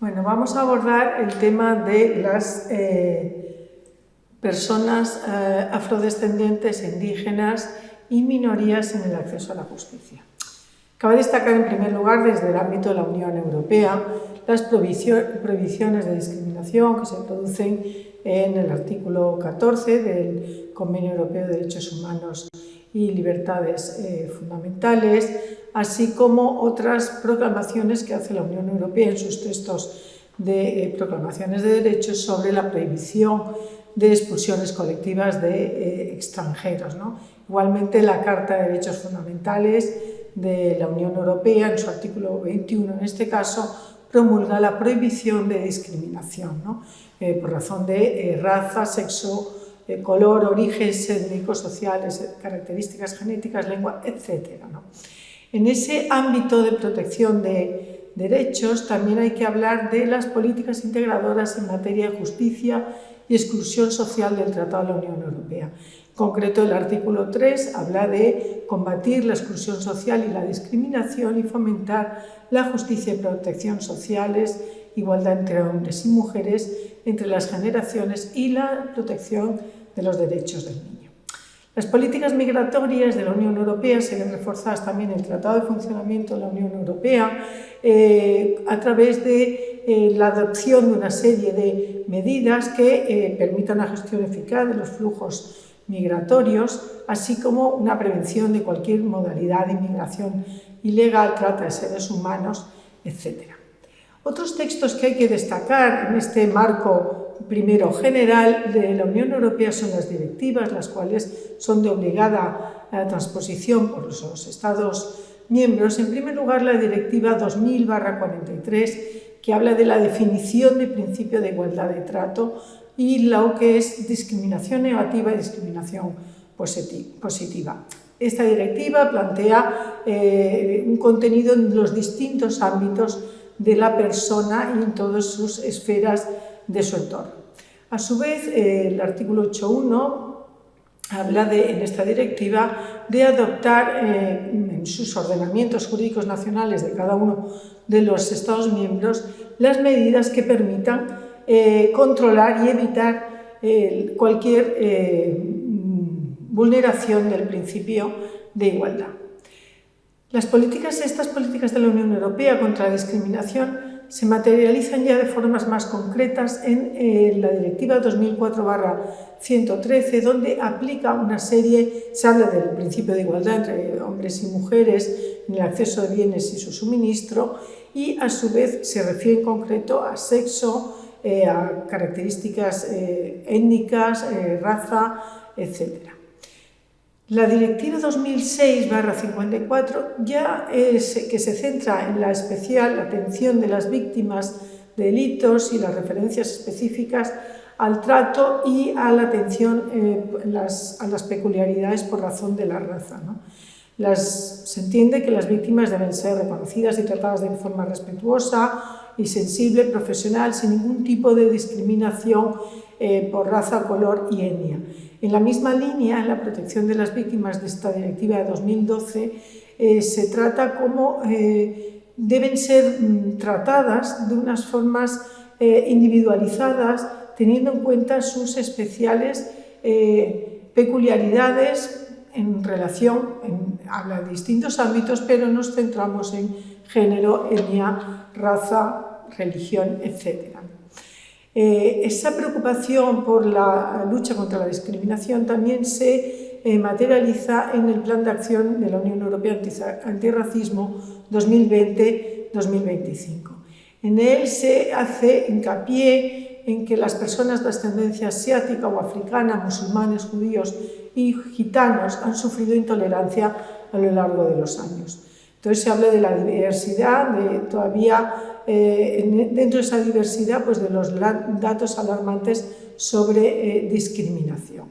Bueno, vamos a abordar el tema de las personas afrodescendientes, indígenas y minorías en el acceso a la justicia. Cabe destacar en primer lugar desde el ámbito de la Unión Europea las prohibiciones de discriminación que se producen en el artículo 14 del Convenio Europeo de Derechos Humanos y Libertades Fundamentales, así como otras proclamaciones que hace la Unión Europea en sus textos de proclamaciones de derechos sobre la prohibición de expulsiones colectivas de extranjeros, ¿no? Igualmente, la Carta de Derechos Fundamentales de la Unión Europea, en su artículo 21 en este caso, promulga la prohibición de discriminación, ¿no? Por razón de raza, sexo, color, orígenes étnicos, sociales, características genéticas, lengua, etc., ¿no? En ese ámbito de protección de derechos también hay que hablar de las políticas integradoras en materia de justicia y exclusión social del Tratado de la Unión Europea. En concreto, el artículo 3 habla de combatir la exclusión social y la discriminación y fomentar la justicia y protección sociales, igualdad entre hombres y mujeres, entre las generaciones y la protección de los derechos del niño. Las políticas migratorias de la Unión Europea se ven reforzadas también en el Tratado de Funcionamiento de la Unión Europea a través de la adopción de una serie de medidas que permitan una gestión eficaz de los flujos migratorios, así como una prevención de cualquier modalidad de inmigración ilegal, trata de seres humanos, etc. Otros textos que hay que destacar en este marco primero general de la Unión Europea son las directivas, las cuales son de obligada transposición por los Estados miembros. En primer lugar, la Directiva 2000/43, que habla de la definición de principio de igualdad de trato y lo que es discriminación negativa y discriminación positiva. Esta directiva plantea un contenido en los distintos ámbitos de la persona y en todas sus esferas de su entorno. A su vez, el artículo 8.1 habla en esta directiva de adoptar en sus ordenamientos jurídicos nacionales de cada uno de los Estados miembros las medidas que permitan controlar y evitar cualquier vulneración del principio de igualdad. Estas políticas de la Unión Europea contra la discriminación se materializan ya de formas más concretas en la Directiva 2004/113, donde aplica una serie, se habla del principio de igualdad entre hombres y mujeres en el acceso de bienes y su suministro, y a su vez se refiere en concreto a sexo, a características étnicas, raza, etc. La Directiva 2006/54 ya que se centra en la especial atención de las víctimas de delitos y las referencias específicas al trato y a la atención a las peculiaridades por razón de la raza, ¿no? Se entiende que las víctimas deben ser reconocidas y tratadas de forma respetuosa y sensible, profesional, sin ningún tipo de discriminación por raza, color y etnia. En la misma línea, en la protección de las víctimas de esta Directiva de 2012, se trata cómo deben ser tratadas de unas formas individualizadas, teniendo en cuenta sus especiales peculiaridades en relación, habla de distintos ámbitos, pero nos centramos en género, etnia, raza, religión, etc. Esa preocupación por la lucha contra la discriminación también se materializa en el Plan de Acción de la Unión Europea Antirracismo 2020-2025. En él se hace hincapié en que las personas de ascendencia asiática o africana, musulmanes, judíos y gitanos han sufrido intolerancia a lo largo de los años. Entonces se habla de la diversidad, dentro de esa diversidad, pues de los datos alarmantes sobre discriminación.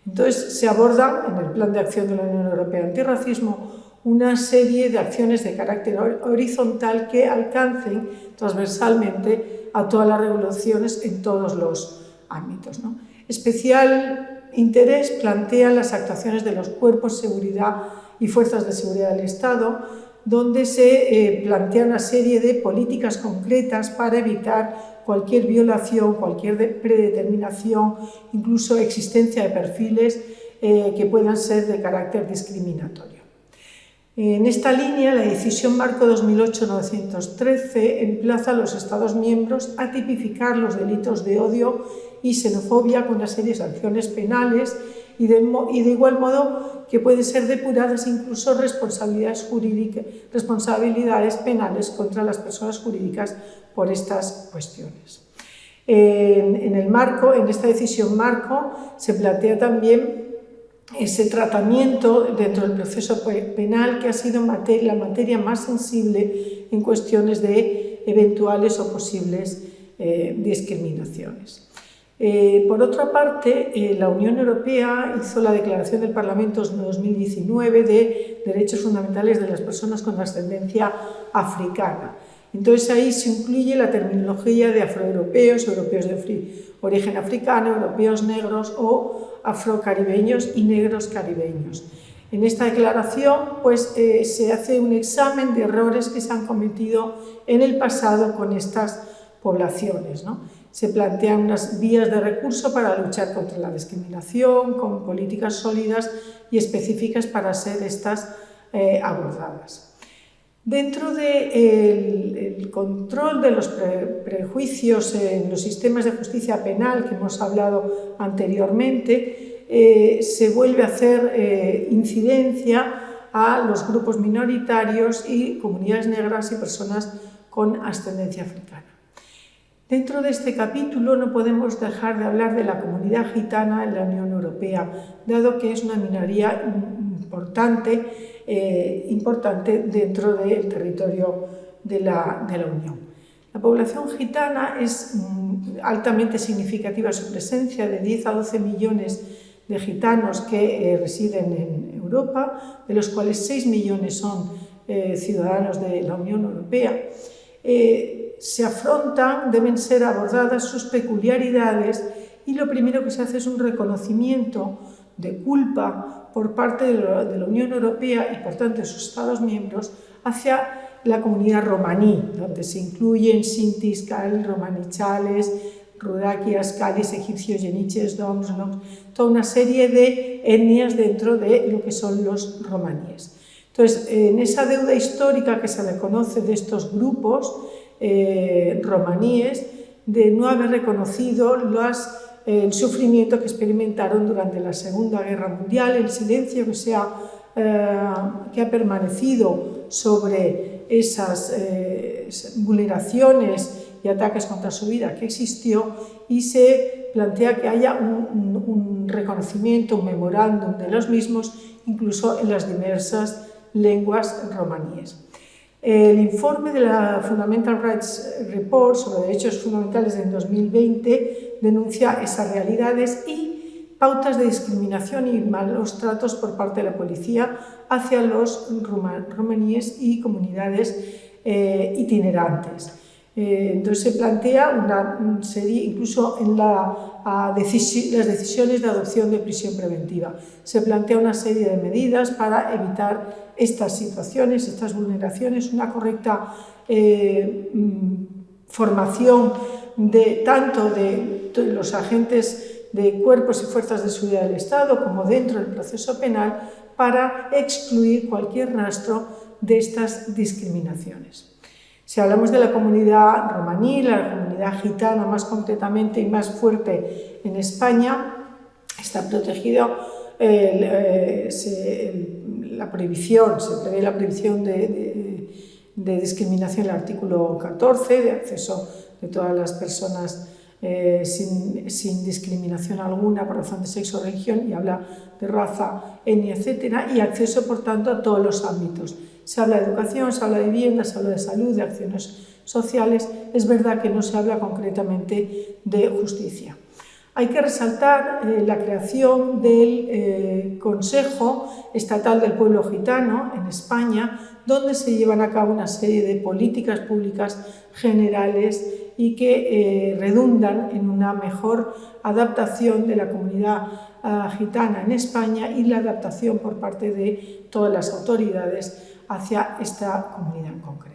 Entonces se aborda en el Plan de Acción de la Unión Europea Antirracismo una serie de acciones de carácter horizontal que alcancen transversalmente a todas las regulaciones en todos los ámbitos, ¿no? Especial interés plantean las actuaciones de los cuerpos de seguridad y fuerzas de seguridad del Estado, donde se plantea una serie de políticas concretas para evitar cualquier violación, cualquier predeterminación, incluso existencia de perfiles que puedan ser de carácter discriminatorio. En esta línea, la Decisión Marco 2008/913 emplaza a los Estados miembros a tipificar los delitos de odio y xenofobia con una serie de sanciones penales y de igual modo que pueden ser depuradas incluso responsabilidades penales contra las personas jurídicas por estas cuestiones. En esta decisión marco se plantea también ese tratamiento dentro del proceso penal que ha sido la materia más sensible en cuestiones de eventuales o posibles discriminaciones. Por otra parte, la Unión Europea hizo la Declaración del Parlamento 2019 de Derechos Fundamentales de las Personas con Ascendencia Africana. Entonces ahí se incluye la terminología de afroeuropeos, europeos de origen africano, europeos negros o afrocaribeños y negros caribeños. En esta declaración se hace un examen de errores que se han cometido en el pasado con estas poblaciones, ¿no? Se plantean unas vías de recurso para luchar contra la discriminación, con políticas sólidas y específicas para ser estas abordadas. Dentro del control de los prejuicios en los sistemas de justicia penal que hemos hablado anteriormente, se vuelve a hacer incidencia a los grupos minoritarios y comunidades negras y personas con ascendencia africana. Dentro de este capítulo no podemos dejar de hablar de la comunidad gitana en la Unión Europea, dado que es una minoría importante dentro del territorio de la Unión. La población gitana es altamente significativa su presencia, de 10 a 12 millones de gitanos que residen en Europa, de los cuales 6 millones son ciudadanos de la Unión Europea. Deben ser abordadas sus peculiaridades y lo primero que se hace es un reconocimiento de culpa por parte de la Unión Europea y por tanto de sus Estados miembros hacia la comunidad romaní, donde se incluyen sintis, cal, romanichales, rudaquias, calis, egipcios, yeniches, doms, toda una serie de etnias dentro de lo que son los romaníes. Entonces, en esa deuda histórica que se reconoce de estos grupos romaníes, de no haber reconocido el sufrimiento que experimentaron durante la Segunda Guerra Mundial, el silencio que ha permanecido sobre esas vulneraciones y ataques contra su vida que existió, y se plantea que haya un reconocimiento, un memorándum de los mismos, incluso en las diversas lenguas romaníes. El informe de la Fundamental Rights Report sobre derechos fundamentales del 2020 denuncia esas realidades y pautas de discriminación y malos tratos por parte de la policía hacia los romaníes y comunidades itinerantes. Entonces se plantea una serie, incluso en las decisiones de adopción de prisión preventiva, se plantea una serie de medidas para evitar estas situaciones, estas vulneraciones, una correcta formación tanto de los agentes de cuerpos y fuerzas de seguridad del Estado como dentro del proceso penal para excluir cualquier rastro de estas discriminaciones. Si hablamos de la comunidad romaní, la comunidad gitana más concretamente y más fuerte en España, está protegido la prohibición, se prevé la prohibición de discriminación en el artículo 14, de acceso de todas las personas sin discriminación alguna por razón de sexo o religión, y habla de raza, etnia, etcétera, y acceso, por tanto, a todos los ámbitos. Se habla de educación, se habla de vivienda, se habla de salud, de acciones sociales. Es verdad que no se habla concretamente de justicia. Hay que resaltar la creación del Consejo Estatal del Pueblo Gitano en España, donde se llevan a cabo una serie de políticas públicas generales y que redundan en una mejor adaptación de la comunidad gitana en España y la adaptación por parte de todas las autoridades hacia esta comunidad en concreto.